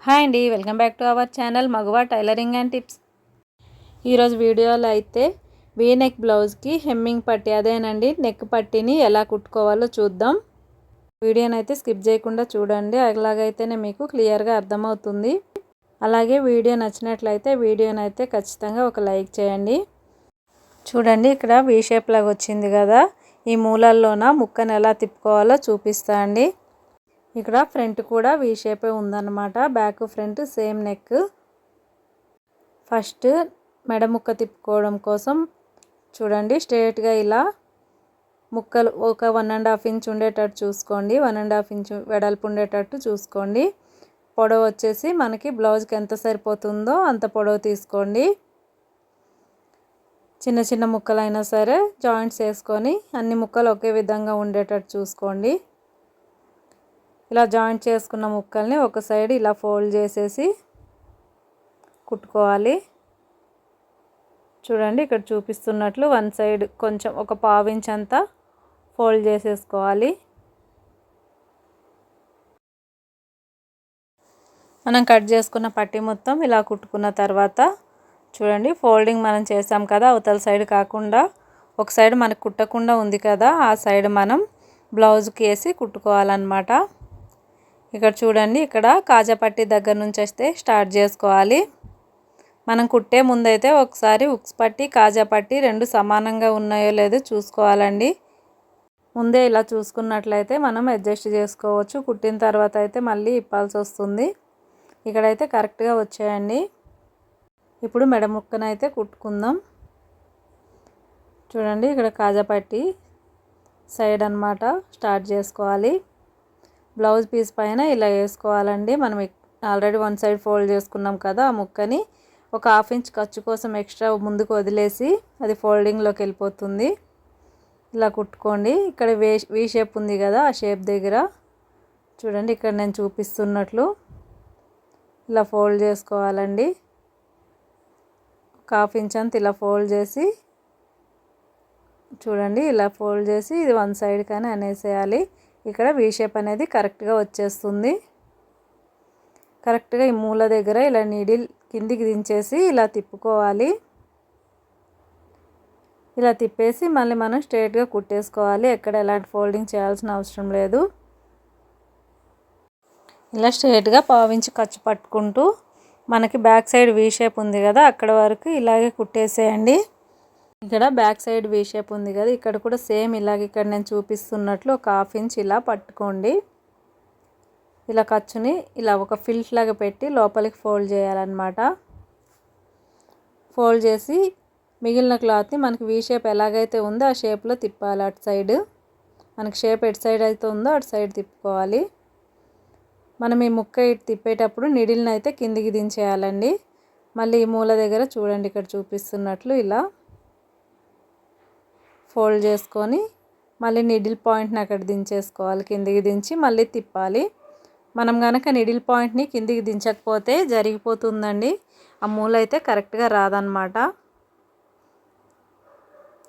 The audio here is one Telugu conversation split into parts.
హాయ్ అండి, welcome back to our channel మగవా టైలరింగ్ అండ్ టిప్స్. ఈరోజు వీడియోలో అయితే వీ నెక్ బ్లౌజ్కి హెమ్మింగ్ పట్టి అదేనండి నెక్ పట్టిని ఎలా కుట్టుకోవాలో చూద్దాం. వీడియోని అయితే స్కిప్ చేయకుండా చూడండి, అలాగైతేనే మీకు క్లియర్గా అర్థమవుతుంది. అలాగే వీడియో నచ్చినట్లయితే వీడియోని అయితే ఖచ్చితంగా ఒక లైక్ చేయండి. చూడండి, ఇక్కడ వీ షేప్ లాగా వచ్చింది కదా, ఈ మూలల్లోన ముక్కను ఎలా తిప్పుకోవాలో చూపిస్తా అండి. ఇక్కడ ఫ్రంట్ కూడా వీ షేపే ఉందన్నమాట, back front same neck. First మెడ ముక్క తిప్పుకోవడం కోసం చూడండి, స్ట్రేట్గా ఇలా ముక్కలు ఒక 1.5 ఇంచ్ ఉండేటట్టు చూసుకోండి, 1.5 ఇంచ్ వెడల్పు ఉండేటట్టు చూసుకోండి. పొడవు వచ్చేసి మనకి బ్లౌజ్కి ఎంత సరిపోతుందో అంత పొడవు తీసుకోండి. చిన్న చిన్న ముక్కలైనా సరే జాయింట్స్ వేసుకొని అన్ని ముక్కలు ఒకే విధంగా ఉండేటట్టు చూసుకోండి. ఇలా జాయింట్ చేసుకున్న ముక్కల్ని ఒక సైడ్ ఇలా ఫోల్డ్ చేసేసి కుట్టుకోవాలి. చూడండి, ఇక్కడ చూపిస్తున్నట్లు వన్ సైడ్ కొంచెం ఒక 1/2 ఇంచ్ అంతా ఫోల్డ్ చేసేసుకోవాలి. మనం కట్ చేసుకున్న పట్టీ మొత్తం ఇలా కుట్టుకున్న తర్వాత చూడండి, ఫోల్డింగ్ మనం చేసాం కదా, అవతల సైడ్ కాకుండా ఒక సైడ్ మనకు కుట్టకుండా ఉంది కదా, ఆ సైడ్ మనం బ్లౌజ్కి వేసి కుట్టుకోవాలన్నమాట. ఇక్కడ చూడండి, ఇక్కడ కాజా పట్టీ దగ్గర నుంచి వస్తే స్టార్ట్ చేసుకోవాలి. మనం కుట్టే ముందైతే ఒకసారి ఉక్స్ పట్టీ కాజా పట్టీ రెండు సమానంగా ఉన్నాయో లేదో చూసుకోవాలండి. ముందే ఇలా చూసుకున్నట్లయితే మనం అడ్జస్ట్ చేసుకోవచ్చు, కుట్టిన తర్వాత అయితే మళ్ళీ ఇప్పాల్సి వస్తుంది. ఇక్కడైతే కరెక్ట్గా వచ్చాయండి. ఇప్పుడు మెడ ముక్కనైతే కుట్టుకుందాం. చూడండి, ఇక్కడ కాజా పట్టీ సైడ్ అన్నమాట స్టార్ట్ చేసుకోవాలి. బ్లౌజ్ పీస్ పైన ఇలా వేసుకోవాలండి. మనం ఆల్రెడీ వన్ సైడ్ ఫోల్డ్ చేసుకున్నాం కదా, ఆ ముక్కని ఒక 1/2 ఇంచ్ ఖర్చు కోసం ఎక్స్ట్రా ముందుకు వదిలేసి అది ఫోల్డింగ్లోకి వెళ్ళిపోతుంది. ఇలా కుట్టుకోండి. ఇక్కడ వీ షేప్ ఉంది కదా, ఆ షేప్ దగ్గర చూడండి, ఇక్కడ నేను చూపిస్తున్నట్లు ఇలా ఫోల్డ్ చేసుకోవాలండి. ఒక 1/2 ఇంచ్ అంత ఇలా ఫోల్డ్ చేసి చూడండి, ఇలా ఫోల్డ్ చేసి ఇది వన్ సైడ్ కానీ అనేసేయాలి. ఇక్కడ వీ షేప్ అనేది కరెక్ట్గా వచ్చేస్తుంది. కరెక్ట్గా ఈ మూల దగ్గర ఇలా నీడిల్ కిందికి దించేసి ఇలా తిప్పుకోవాలి. ఇలా తిప్పేసి మళ్ళీ మనం స్ట్రైట్గా కుట్టేసుకోవాలి. ఎక్కడ ఎలాంటి ఫోల్డింగ్ చేయాల్సిన అవసరం లేదు. ఇలా స్ట్రైట్గా 1/2 ఇంచ్ ఖర్చు పట్టుకుంటూ మనకి బ్యాక్ సైడ్ వీ షేప్ ఉంది కదా, అక్కడ వరకు ఇలాగే కుట్టేసేయండి. ఇక్కడ బ్యాక్ సైడ్ వీ షేప్ ఉంది కదా, ఇక్కడ కూడా సేమ్ ఇలాగే ఇక్కడ నేను చూపిస్తున్నట్లు ఒక 1/2 ఇంచ్ ఇలా పట్టుకోండి. ఇలా ఖర్చుని ఇలా ఒక ఫిల్ట్ లాగా పెట్టి లోపలికి ఫోల్డ్ చేయాలన్నమాట. ఫోల్డ్ చేసి మిగిలిన క్లాత్ని మనకి వీ షేప్ ఎలాగైతే ఉందో ఆ షేప్లో తిప్పాలి. అటు సైడ్ మనకి షేప్ ఎటు సైడ్ అయితే ఉందో అటు సైడ్ తిప్పుకోవాలి. మనం ఈ ముక్క ఇటు తిప్పేటప్పుడు నిడిల్ని అయితే కిందికి దించేయాలండి. మళ్ళీ ఈ మూల దగ్గర చూడండి, ఇక్కడ చూపిస్తున్నట్లు ఇలా ఫోల్డ్ చేసుకొని మళ్ళీ నిడిల్ పాయింట్ని అక్కడ దించేసుకోవాలి. కిందికి దించి మళ్ళీ తిప్పాలి. మనం కనుక నిడిల్ పాయింట్ని కిందికి దించకపోతే జరిగిపోతుందండి, ఆ మూల అయితే కరెక్ట్గా రాదన్నమాట.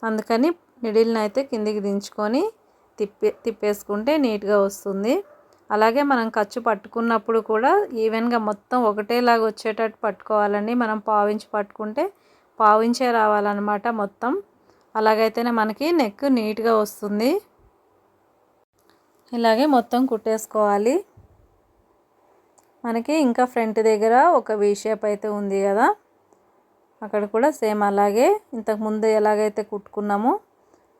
అందుకని నిడిల్ని అయితే కిందికి దించుకొని తిప్పేసుకుంటే నీట్గా వస్తుంది. అలాగే మనం ఖర్చు పట్టుకున్నప్పుడు కూడా ఈవెన్గా మొత్తం ఒకటేలాగా వచ్చేటట్టు పట్టుకోవాలండి. మనం 1/2 ఇంచ్ పట్టుకుంటే 1/2 ఇంచే రావాలన్నమాట మొత్తం. అలాగైతేనే మనకి నెక్ నీట్గా వస్తుంది. ఇలాగే మొత్తం కుట్టేసుకోవాలి. మనకి ఇంకా ఫ్రంట్ దగ్గర ఒక వీ షేప్ అయితే ఉంది కదా, అక్కడ కూడా సేమ్ అలాగే ఇంతకుముందు ఎలాగైతే కుట్టుకున్నామో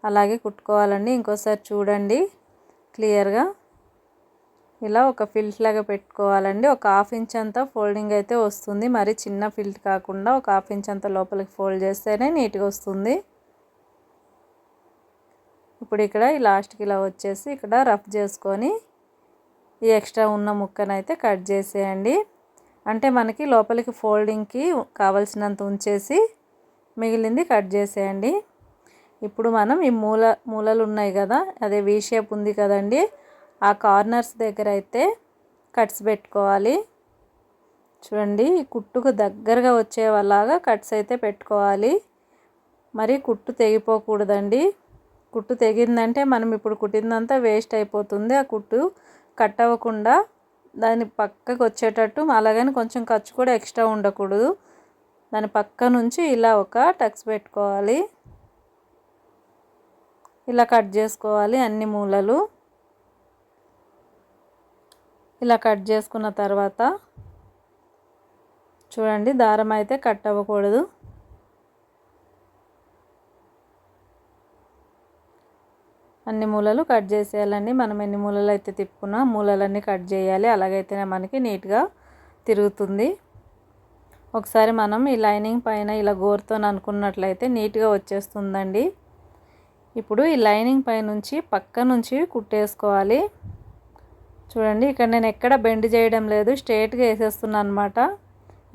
అలాగే కుట్టుకోవాలండి. ఇంకోసారి చూడండి క్లియర్గా. ఇలా ఒక ఫిల్ట్ లాగా పెట్టుకోవాలండి. ఒక 1/2 ఇంచ్ అంతా ఫోల్డింగ్ అయితే వస్తుంది. మరి చిన్న ఫిల్ట్ కాకుండా ఒక 1/2 ఇంచ్ అంతా లోపలికి ఫోల్డ్ చేస్తేనే నీట్గా వస్తుంది. ఇప్పుడు ఇక్కడ ఈ లాస్ట్కి ఇలా వచ్చేసి ఇక్కడ రఫ్ చేసుకొని ఈ ఎక్స్ట్రా ఉన్న ముక్కనైతే కట్ చేసేయండి. అంటే మనకి లోపలికి ఫోల్డింగ్కి కావాల్సినంత ఉంచేసి మిగిలింది కట్ చేసేయండి. ఇప్పుడు మనం ఈ మూలలు ఉన్నాయి కదా, అదే వీ షేప్ ఉంది కదండి, ఆ కార్నర్స్ దగ్గర అయితే కట్స్ పెట్టుకోవాలి. చూడండి, ఈ కుట్టుకు దగ్గరగా వచ్చేలాగా కట్స్ అయితే పెట్టుకోవాలి. మరి కుట్టు తెగిపోకూడదండి. కుట్టు తెగిందంటే మనం ఇప్పుడు కుట్టిందంతా వేస్ట్ అయిపోతుంది. ఆ కుట్టు కట్ అవ్వకుండా దాని పక్కకు వచ్చేటట్టు, అలాగని కొంచెం ఖర్చు కూడా ఎక్స్ట్రా ఉండకూడదు. దాని పక్క నుంచి ఇలా ఒక టక్స్ పెట్టుకోవాలి. ఇలా కట్ చేసుకోవాలి అన్ని మూలలు. ఇలా కట్ చేసుకున్న తర్వాత చూడండి, దారం అయితే కట్ అవ్వకూడదు. అన్ని మూలలు కట్ చేసేయాలండి. మనం ఎన్ని మూలలు అయితే తిప్పుకున్నా మూలలన్నీ కట్ చేయాలి. అలాగైతేనే మనకి నీట్గా తిరుగుతుంది. ఒకసారి మనం ఈ లైనింగ్ పైన ఇలా గోరుతో అనుకున్నట్లయితే నీట్గా వచ్చేస్తుందండి. ఇప్పుడు ఈ లైనింగ్ పై నుంచి పక్క నుంచి కుట్టేసుకోవాలి. చూడండి, ఇక్కడ నేను ఎక్కడ బెండ్ చేయడం లేదు, స్ట్రైట్గా వేసేస్తున్నాను అనమాట,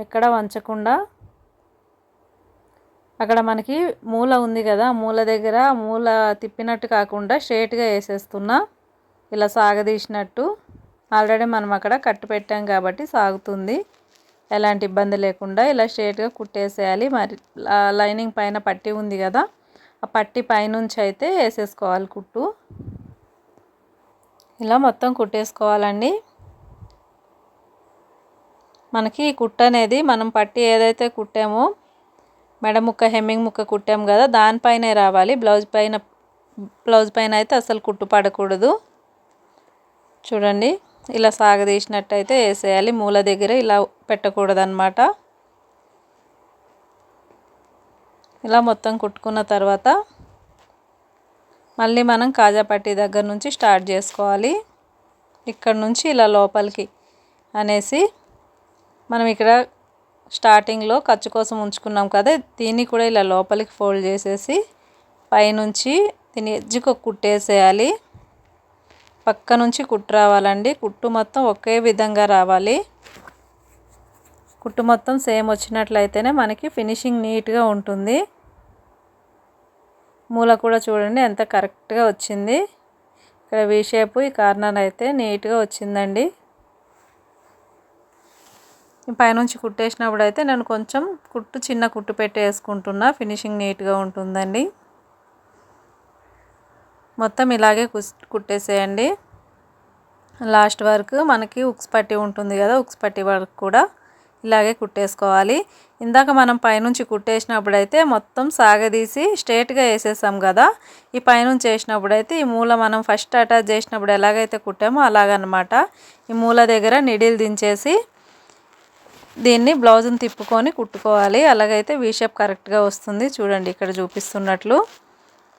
ఎక్కడ వంచకుండా. అక్కడ మనకి మూల ఉంది కదా, మూల దగ్గర మూల తిప్పినట్టు కాకుండా స్ట్రైట్గా వేసేస్తున్నా, ఇలా సాగదీసినట్టు. ఆల్రెడీ మనం అక్కడ కట్టు పెట్టాం కాబట్టి సాగుతుంది, ఎలాంటి ఇబ్బంది లేకుండా ఇలా స్ట్రైట్గా కుట్టేసేయాలి. మరి లైనింగ్ పైన పట్టి ఉంది కదా, ఆ పట్టి పైనుంచి అయితే వేసేసుకోవాలి కుట్టు. ఇలా మొత్తం కుట్టేసుకోవాలండి. మనకి ఈ కుట్టు అనేది మనం పట్టి ఏదైతే కుట్టామో, మెడ ముక్క హెమ్మింగ్ ముక్క కుట్టాం కదా, దానిపైనే రావాలి. బ్లౌజ్ పైన అయితే అసలు కుట్టు పడకూడదు. చూడండి, ఇలా సాగదీసినట్టయితే వేసేయాలి. మూల దగ్గర ఇలా పెట్టకూడదు అన్నమాట. ఇలా మొత్తం కుట్టుకున్న తర్వాత మళ్ళీ మనం కాజా పట్టీ దగ్గర నుంచి స్టార్ట్ చేసుకోవాలి. ఇక్కడ నుంచి ఇలా లోపలికి అనేసి మనం ఇక్కడ స్టార్టింగ్లో ఖర్చు కోసం ఉంచుకున్నాం కదా, దీన్ని కూడా ఇలా లోపలికి ఫోల్డ్ చేసేసి పైనుంచి దీని ఎడ్జ్కి కుట్టేసేయాలి. పక్క నుంచి కుట్టు రావాలండి. కుట్టు మొత్తం ఒకే విధంగా రావాలి. కుట్టు మొత్తం సేమ్ వచ్చినట్లయితేనే మనకి ఫినిషింగ్ నీట్గా ఉంటుంది. మూల కూడా చూడండి ఎంత కరెక్ట్గా వచ్చింది. ఇక్కడ వీ షేప్, ఈ కార్నర్ అయితే నీట్గా వచ్చిందండి. పైనుంచి కుట్టేసినప్పుడు అయితే నేను కొంచెం చిన్న కుట్టు పెట్టి వేసుకుంటున్నా, ఫినిషింగ్ నీట్గా ఉంటుందండి. మొత్తం ఇలాగే కుట్టేసేయండి. లాస్ట్ వరకు మనకి ఉక్స్ పట్టి ఉంటుంది కదా, ఉక్స్ పట్టి వరకు కూడా ఇలాగే కుట్టేసుకోవాలి. ఇందాక మనం పైనుంచి కుట్టేసినప్పుడు అయితే మొత్తం సాగదీసి స్ట్రైట్గా వేసేసాం కదా, ఈ పైనుంచి వేసినప్పుడు అయితే ఈ మూల మనం ఫస్ట్ అటాచ్ చేసినప్పుడు ఎలాగైతే కుట్టామో అలాగనమాట. ఈ మూల దగ్గర నిడిల్ దించేసి దీన్ని బ్లౌజ్ని తిప్పుకొని కుట్టుకోవాలి. అలాగైతే వీ షేప్ కరెక్ట్గా వస్తుంది. చూడండి, ఇక్కడ చూపిస్తున్నట్లు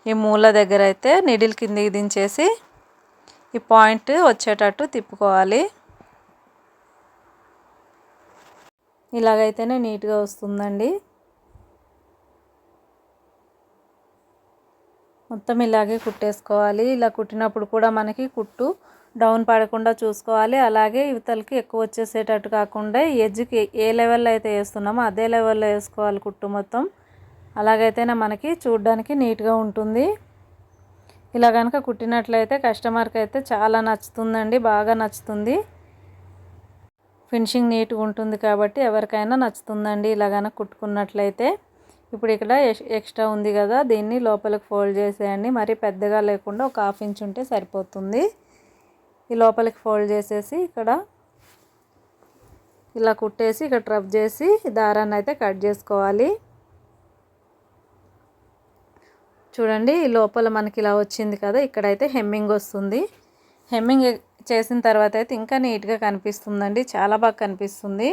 ఈ మూల దగ్గర అయితే నిడిల్ కిందికి దించేసి ఈ పాయింట్ వచ్చేటట్టు తిప్పుకోవాలి. ఇలాగైతేనే నీట్గా వస్తుందండి. మొత్తం ఇలాగే కుట్టేసుకోవాలి. ఇలా కుట్టినప్పుడు కూడా మనకి కుట్టు డౌన్ పడకుండా చూసుకోవాలి. అలాగే ఇవతలకి ఎక్కువ వచ్చేసేటట్టు కాకుండా ఎడ్జ్కి ఏ లెవెల్లో అయితే వేస్తున్నామో అదే లెవెల్లో వేసుకోవాలి కుట్టు మొత్తం. అలాగైతేనే మనకి చూడడానికి నీట్గా ఉంటుంది. ఇలా కనుక కుట్టినట్లయితే కస్టమర్కి అయితే చాలా నచ్చుతుందండి, బాగా నచ్చుతుంది. ఫినిషింగ్ నీట్గా ఉంటుంది కాబట్టి ఎవరికైనా నచ్చుతుందండి ఇలా కనుక కుట్టుకున్నట్లయితే. ఇప్పుడు ఇక్కడ ఎక్స్ట్రా ఉంది కదా, దీన్ని లోపలికి ఫోల్డ్ చేసేయండి. మరి పెద్దగా లేకుండా ఒక 1/2 ఇంచ్ ఉంటే సరిపోతుంది. ఈ లోపలికి ఫోల్డ్ చేసేసి ఇక్కడ ఇలా కుట్టేసి ఇక్కడ రబ్ చేసి దారాన్ని అయితే కట్ చేసుకోవాలి. చూడండి, ఈ లోపల మనకి ఇలా వచ్చింది కదా, ఇక్కడైతే హెమ్మింగ్ వస్తుంది. హెమ్మింగ్ చేసిన తర్వాత అయితే ఇంకా నీట్గా కనిపిస్తుందండి, చాలా బాగా కనిపిస్తుంది.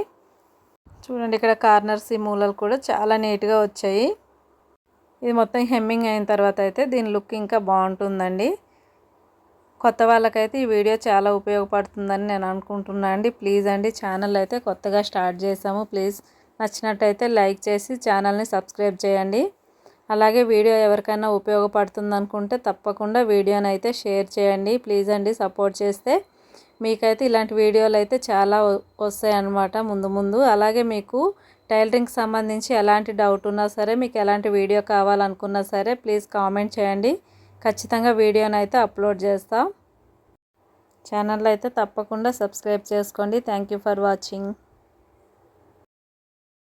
చూడండి, ఇక్కడ కార్నర్స్ ఈ మూలలు కూడా చాలా నీట్గా వచ్చాయి. ఇది మొత్తం హెమ్మింగ్ అయిన తర్వాత అయితే దీని లుక్ ఇంకా బాగుంటుందండి. కొత్త వాళ్ళకైతే ఈ వీడియో చాలా ఉపయోగపడుతుందని నేను అనుకుంటున్నాను అండి. ప్లీజ్ అండి, ఛానల్ అయితే కొత్తగా స్టార్ట్ చేసాము. ప్లీజ్ నచ్చినట్టయితే లైక్ చేసి ఛానల్ని సబ్స్క్రైబ్ చేయండి. అలాగే వీడియో ఎవరికైనా ఉపయోగపడుతుంది అనుకుంటే తప్పకుండా వీడియోని అయితే షేర్ చేయండి. ప్లీజ్ అండి, సపోర్ట్ చేస్తే మీకైతే ఇలాంటి వీడియోలు అయితే చాలా వస్తాయి అన్నమాట ముందు ముందు. అలాగే మీకు టైలరింగ్కి సంబంధించి ఎలాంటి డౌట్ ఉన్నా సరే, మీకు ఎలాంటి వీడియో కావాలనుకున్నా సరే ప్లీజ్ కామెంట్ చేయండి. ఖచ్చితంగా వీడియోని అయితే అప్లోడ్ చేస్తాం. ఛానల్ అయితే తప్పకుండా సబ్స్క్రైబ్ చేసుకోండి. Thank you for watching.